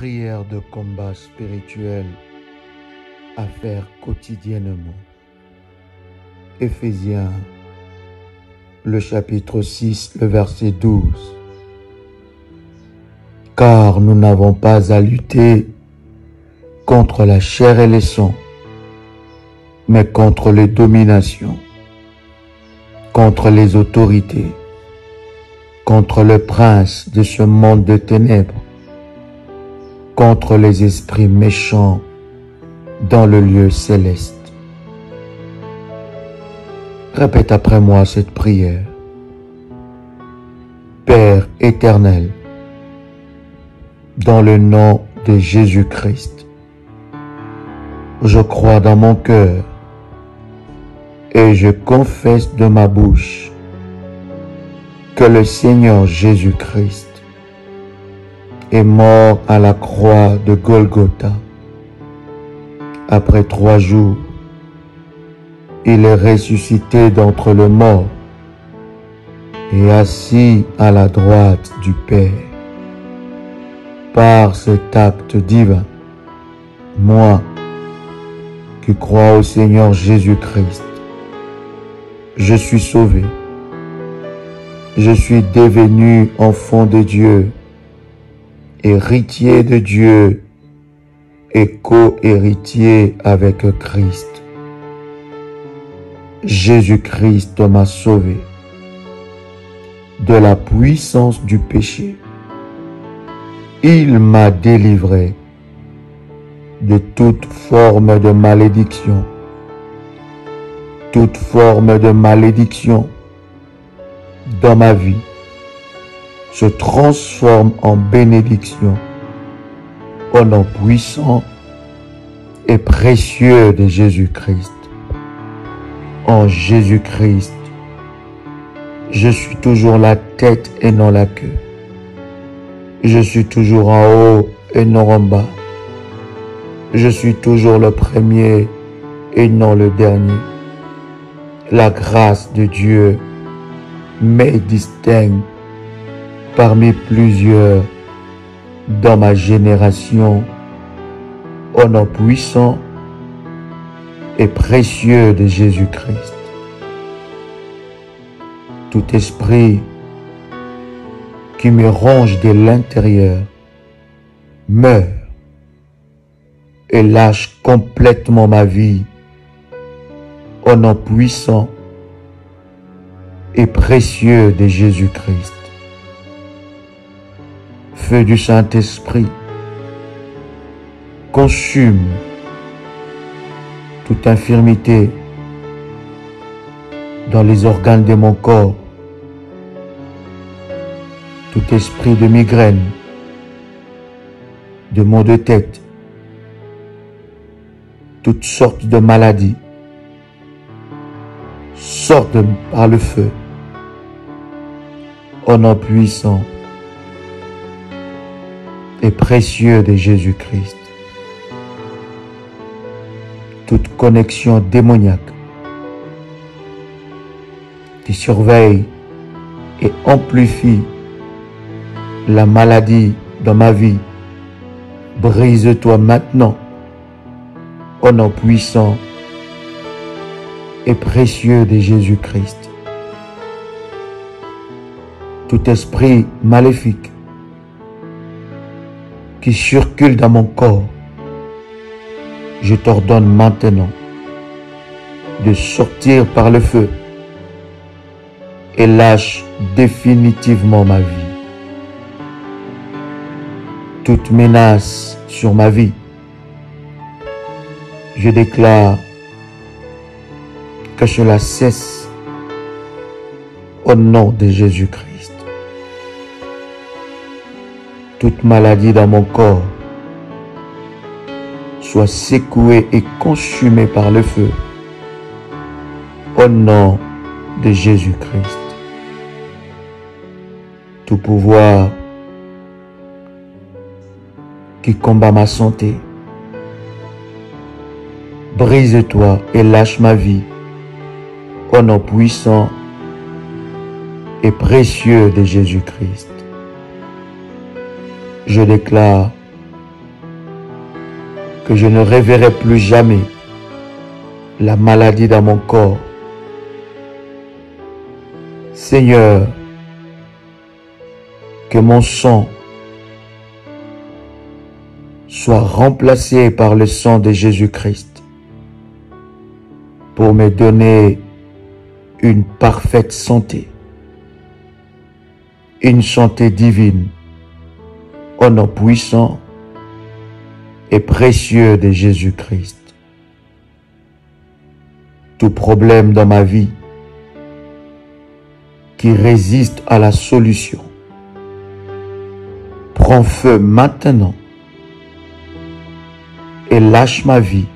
prière de combat spirituel à faire quotidiennement. Éphésiens, le chapitre 6, le verset 12. Car nous n'avons pas à lutter contre la chair et le sang, mais contre les dominations, contre les autorités, contre le prince de ce monde de ténèbres, contre les esprits méchants dans le lieu céleste. Répète après moi cette prière. Père éternel, dans le nom de Jésus-Christ, je crois dans mon cœur et je confesse de ma bouche que le Seigneur Jésus-Christ est mort à la croix de Golgotha. Après 3 jours, il est ressuscité d'entre les morts et assis à la droite du Père. Par cet acte divin, moi qui crois au Seigneur Jésus-Christ, je suis sauvé. Je suis devenu enfant de Dieu, héritier de Dieu et co-héritier avec Christ. Jésus-Christ m'a sauvé de la puissance du péché. Il m'a délivré de toute forme de malédiction. Toute forme de malédiction dans ma vie se transforme en bénédiction au nom puissant et précieux de Jésus-Christ. En Jésus-Christ, je suis toujours la tête et non la queue. Je suis toujours en haut et non en bas. Je suis toujours le premier et non le dernier. La grâce de Dieu me distingue parmi plusieurs dans ma génération au nom puissant et précieux de Jésus-Christ. Tout esprit qui me ronge de l'intérieur meurt et lâche complètement ma vie au nom puissant et précieux de Jésus-Christ. Feu du Saint-Esprit, consume toute infirmité dans les organes de mon corps, tout esprit de migraine, de maux de tête, toutes sortes de maladies, sortent par le feu, au nom puissant et précieux de Jésus-Christ. Toute connexion démoniaque qui surveille et amplifie la maladie dans ma vie, brise-toi maintenant au nom puissant et précieux de Jésus-Christ. Tout esprit maléfique qui circule dans mon corps, je t'ordonne maintenant de sortir par le feu et lâche définitivement ma vie. Toute menace sur ma vie, je déclare que cela cesse au nom de Jésus-Christ. Toute maladie dans mon corps soit secouée et consumée par le feu au nom de Jésus-Christ. Tout pouvoir qui combat ma santé, brise-toi et lâche ma vie au nom puissant et précieux de Jésus-Christ. Je déclare que je ne reverrai plus jamais la maladie dans mon corps. Seigneur, que mon sang soit remplacé par le sang de Jésus-Christ pour me donner une parfaite santé, une santé divine, au nom puissant et précieux de Jésus-Christ. Tout problème dans ma vie qui résiste à la solution prend feu maintenant et lâche ma vie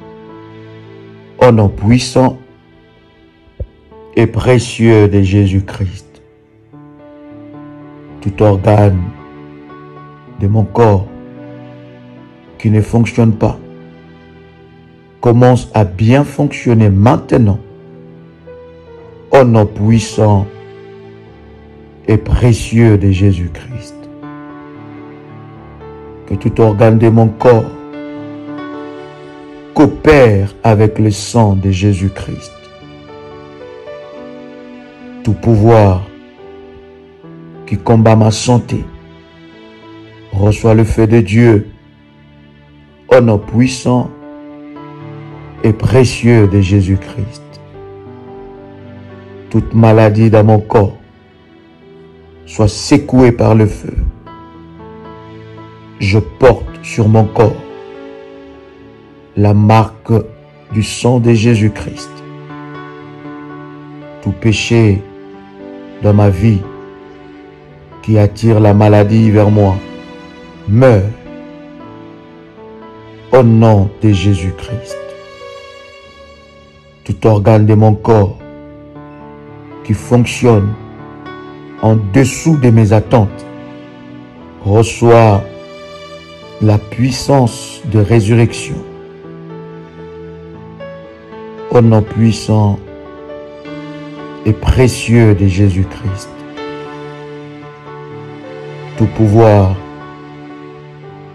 au nom puissant et précieux de Jésus-Christ. Tout organe de mon corps qui ne fonctionne pas commence à bien fonctionner maintenant au nom puissant et précieux de Jésus-Christ. Que tout organe de mon corps coopère avec le sang de Jésus-Christ. Tout pouvoir qui combat ma santé reçoit le feu de Dieu au nom puissant et précieux de Jésus-Christ. Toute maladie dans mon corps soit secouée par le feu. Je porte sur mon corps la marque du sang de Jésus-Christ. Tout péché dans ma vie qui attire la maladie vers moi meurt au nom de Jésus-Christ. Tout organe de mon corps qui fonctionne en dessous de mes attentes reçoit la puissance de résurrection au nom puissant et précieux de Jésus-Christ. Tout pouvoir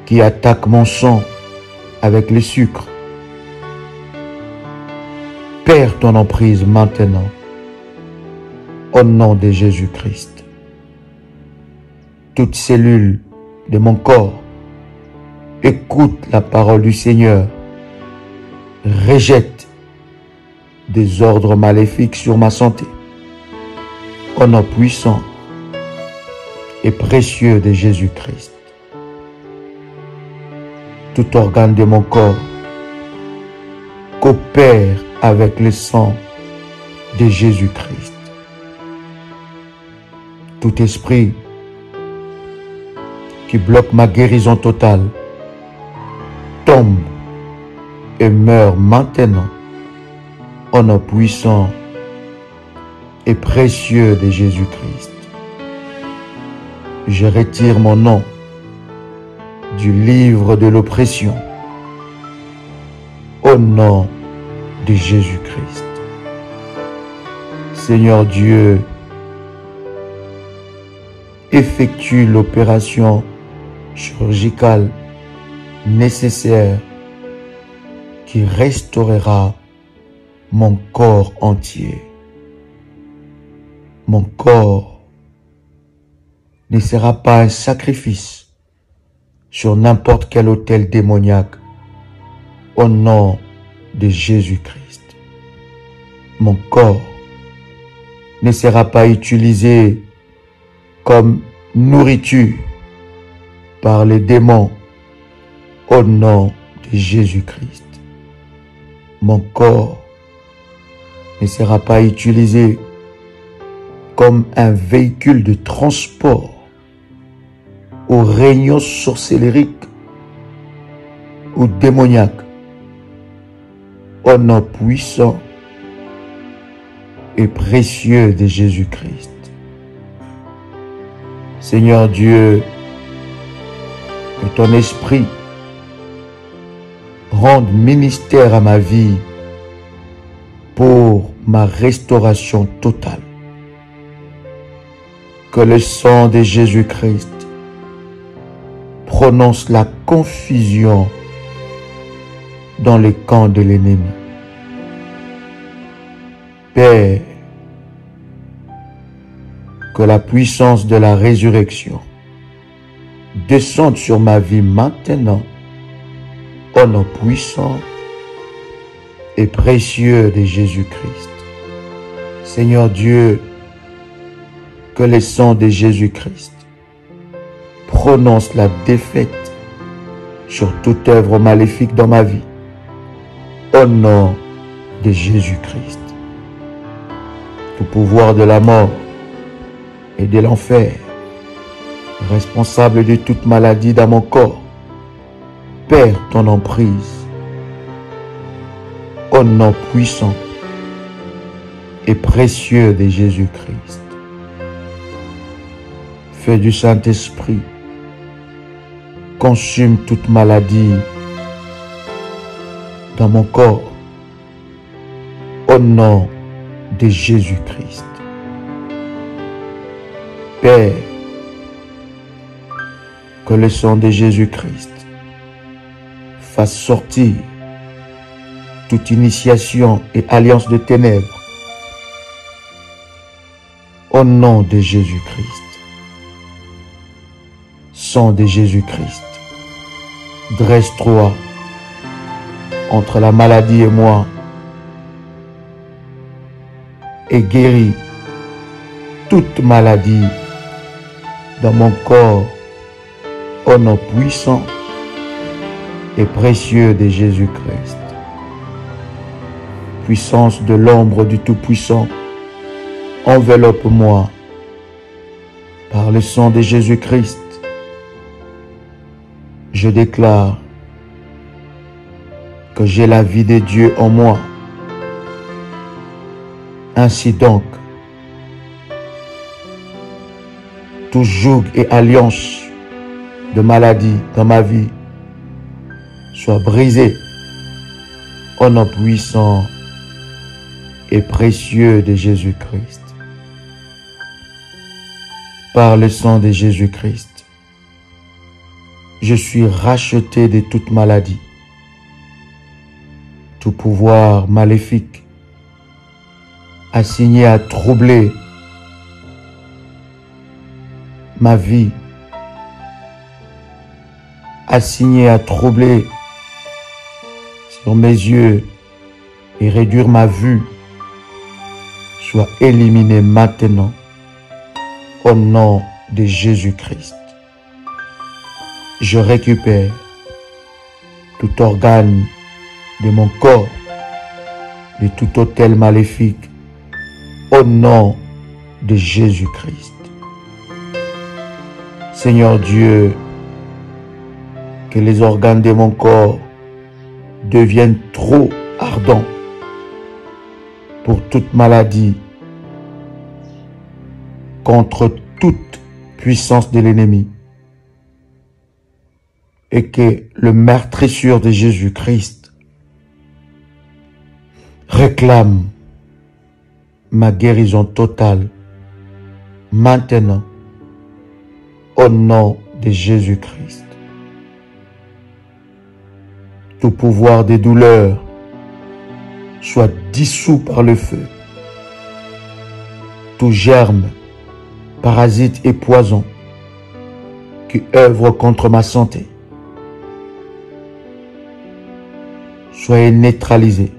qui attaque mon sang avec le sucre perd ton emprise maintenant au nom de Jésus-Christ. Toute cellule de mon corps écoute la parole du Seigneur, rejette des ordres maléfiques sur ma santé au nom puissant et précieux de Jésus-Christ. Tout organe de mon corps coopère avec le sang de Jésus-Christ. Tout esprit qui bloque ma guérison totale tombe et meurt maintenant au nom puissant et précieux de Jésus-Christ. Je retire mon nom du livre de l'oppression au nom de Jésus-Christ. Seigneur Dieu, effectue l'opération chirurgicale nécessaire qui restaurera mon corps entier. Mon corps ne sera pas un sacrifice sur n'importe quel autel démoniaque au nom de Jésus-Christ. Mon corps ne sera pas utilisé comme nourriture par les démons au nom de Jésus-Christ. Mon corps ne sera pas utilisé comme un véhicule de transport aux réunions sorcellériques ou démoniaques au nom puissant et précieux de Jésus-Christ. Seigneur Dieu, que ton esprit rende ministère à ma vie pour ma restauration totale. Que le sang de Jésus-Christ prononce la confusion dans les camps de l'ennemi. Père, que la puissance de la résurrection descende sur ma vie maintenant, au nom puissant et précieux de Jésus-Christ. Seigneur Dieu, que le sang de Jésus-Christ prononce la défaite sur toute œuvre maléfique dans ma vie, au nom de Jésus-Christ. Tout pouvoir de la mort et de l'enfer, responsable de toute maladie dans mon corps, perds ton emprise, au nom puissant et précieux de Jésus-Christ. Feu du Saint-Esprit, consume toute maladie dans mon corps, au nom de Jésus-Christ. Père, que le sang de Jésus-Christ fasse sortir toute initiation et alliance de ténèbres, au nom de Jésus-Christ. Sang de Jésus-Christ, dresse-toi entre la maladie et moi et guéris toute maladie dans mon corps, au nom puissant et précieux de Jésus-Christ. Puissance de l'ombre du Tout-Puissant, enveloppe-moi par le sang de Jésus-Christ. Je déclare que j'ai la vie de Dieu en moi. Ainsi donc, tout joug et alliance de maladie dans ma vie soit brisé au nom puissant et précieux de Jésus-Christ. Par le sang de Jésus-Christ, je suis racheté de toute maladie, tout pouvoir maléfique assigné à troubler ma vie, assigné à troubler sur mes yeux et réduire ma vue, soit éliminé maintenant au nom de Jésus-Christ. Je récupère tout organe de mon corps, de tout autel maléfique, au nom de Jésus-Christ. Seigneur Dieu, que les organes de mon corps deviennent trop ardents pour toute maladie, contre toute puissance de l'ennemi, et que le meurtrissure de Jésus-Christ réclame ma guérison totale maintenant au nom de Jésus-Christ. Tout pouvoir des douleurs soit dissous par le feu. Tout germe, parasite et poison qui œuvre contre ma santé soyez neutralisé.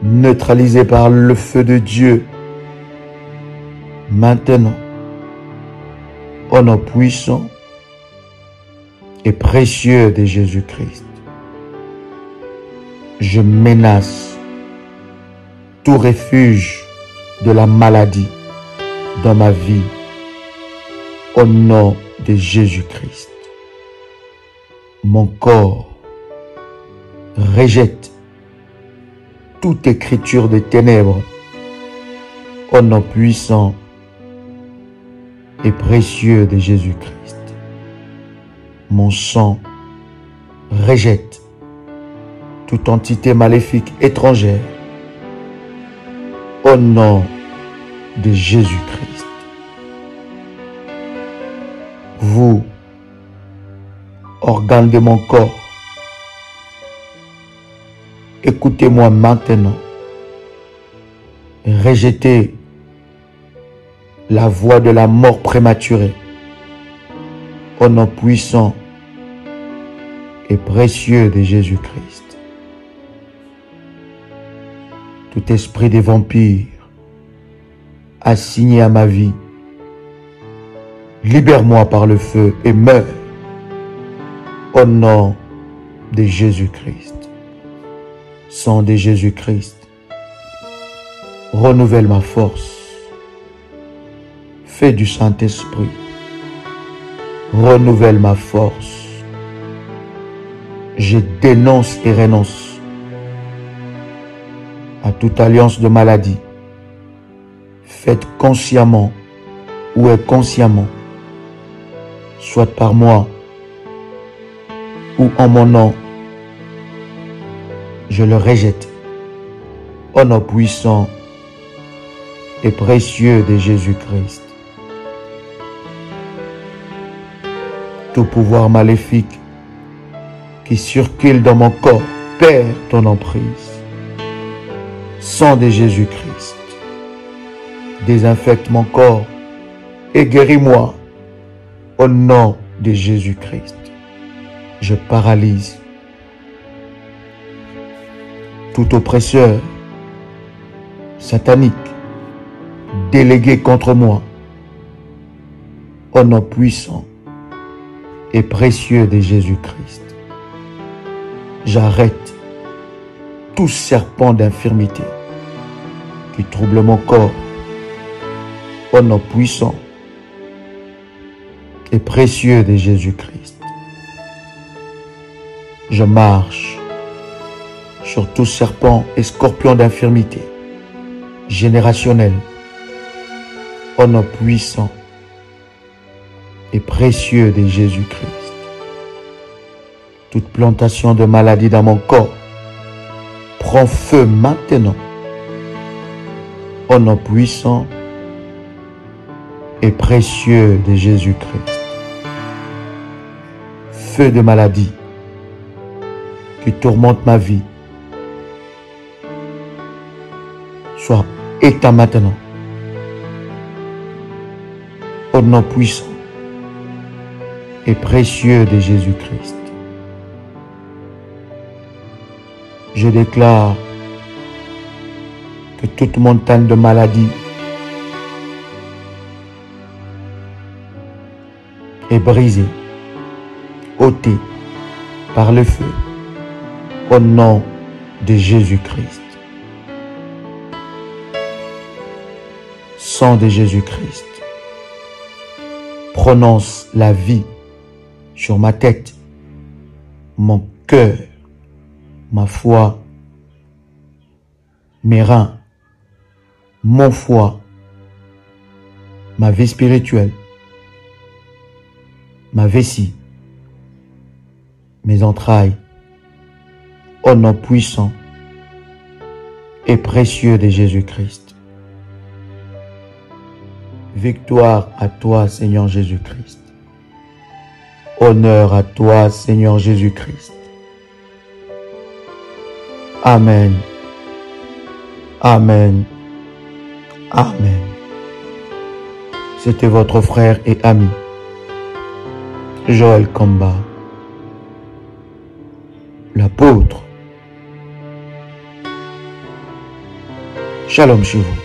Neutralisé par le feu de Dieu. Maintenant, au nom puissant et précieux de Jésus-Christ, je menace tout refuge de la maladie dans ma vie au nom de Jésus-Christ. Mon corps rejette toute écriture de ténèbres au nom puissant et précieux de Jésus-Christ. Mon sang rejette toute entité maléfique étrangère au nom de Jésus-Christ. Vous, organes de mon corps, écoutez-moi maintenant. Rejetez la voie de la mort prématurée. Au nom puissant et précieux de Jésus-Christ. Tout esprit des vampires assigné à ma vie, libère-moi par le feu et meurs au nom de Jésus-Christ. Sang de Jésus-Christ, renouvelle ma force. Feu du Saint-Esprit, renouvelle ma force. Je dénonce et renonce à toute alliance de maladie, faite consciemment ou inconsciemment, soit par moi ou en mon nom. Je le rejette au nom puissant et précieux de Jésus-Christ. Tout pouvoir maléfique qui circule dans mon corps, perd ton emprise. Sang de Jésus-Christ, désinfecte mon corps et guéris-moi au nom de Jésus-Christ. Je paralyse tout oppresseur satanique délégué contre moi au nom puissant et précieux de Jésus-Christ. J'arrête tout serpent d'infirmité qui trouble mon corps au nom puissant et précieux de Jésus-Christ. Je marche sur tout serpent et scorpion d'infirmité générationnel au nom puissant et précieux de Jésus-Christ. Toute plantation de maladie dans mon corps prend feu maintenant au nom puissant et précieux de Jésus-Christ. Feu de maladie qui tourmente ma vie soit éteint maintenant au nom puissant et précieux de Jésus-Christ. Je déclare que toute montagne de maladie est brisée, ôtée par le feu au nom de Jésus-Christ. Sang de Jésus-Christ, prononce la vie sur ma tête, mon cœur, ma foi, mes reins, mon foie, ma vie spirituelle, ma vessie, mes entrailles, au nom puissant et précieux de Jésus-Christ. Victoire à toi, Seigneur Jésus-Christ. Honneur à toi, Seigneur Jésus-Christ. Amen. Amen. Amen. C'était votre frère et ami, Joël Kamba, l'apôtre. Shalom chez vous.